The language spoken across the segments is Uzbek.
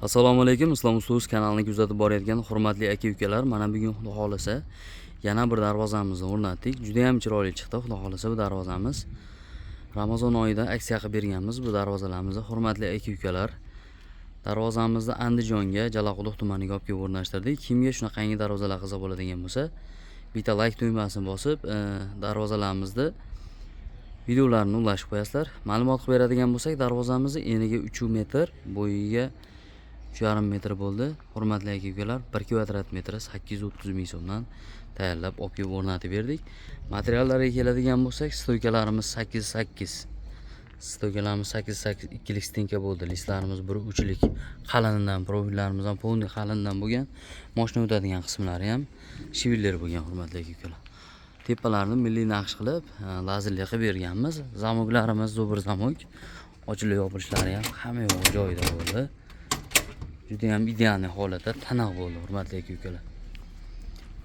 Assalomu alaykum, Islom Ustoz kanalini kuzatib borayotgan hurmatli aka-ukalar, mana bugun Xudo xolasa yana bir darvozamizni o'rnatdik. Juda ham chiroyli chiqdi. Xudo xolasa bu darvozamiz Ramazon oyida aksiya qilib berganmiz bu darvozalarimizni. Hurmatli aka-ukalar, darvozamizni Andijonga, Jalaquduq tumaniga olib kelib o'rnashtirdik. Kimga shunaqangi darvozalar qiziq bo'ladigan bo'lsa, bitta like tugmasini bosib, darvozalarimizni videolarini ulashib qo'yasizlar. Ma'lumot qilib beradigan bo'lsak, darvozamizni eniga 3 metr, bo'yiga 3,5 metr bo'ldi. Hurmatli aka-ukalar, 1 kvadrat metri 830 ming so'mdan tayyorlab olib kelib o'rnatib berdik. Materiallariga keladigan bo'lsak, stoykalarimiz 8-8. Stoykalarimiz 8-8 ikkilik stinka bo'ldi. Listlarimiz 1-3lik qalinidan, profillarimiz ham polni qalindan bo'lgan. Mashina o'tadigan qismlari ham shivillar bo'lgan, hurmatli aka-ukalar. Tepalarni milliy naqsh qilib, lazerli qilib berganmiz. Zamoklarimiz zo'bir zamok. Ochilib yopilishlari ham hamma yo'q joyida bo'ldi. Juda ham ideal holatda taniq bo'ldi, hurmatli aka-ukalar.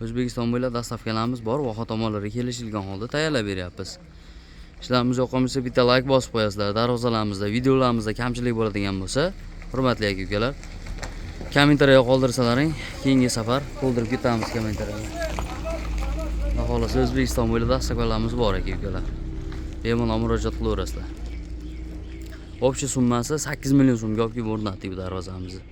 O'zbekiston bo'ylab dastavkalarimiz bor, voha tomonlariga kelishilgan holda tayyorlab beryapmiz. Ishlarimiz yoqqan bo'lsa bitta like bosib qo'yasizlar. Darvozalarimizda, videolarimizda kamchilik bo'ladigan bo'lsa, hurmatli aka-ukalar, kommentariya qoldirsalaring, keyingi safar to'ldirib ketamiz kommentariyani. Xolos O'zbekiston bo'ylab dastavkalarimiz bor aka-ukalar. Bemalol murojaat qilaverasizlar. Общий summasi 8 million so'mga olib kelib o'rnatdik bu darvozamizni.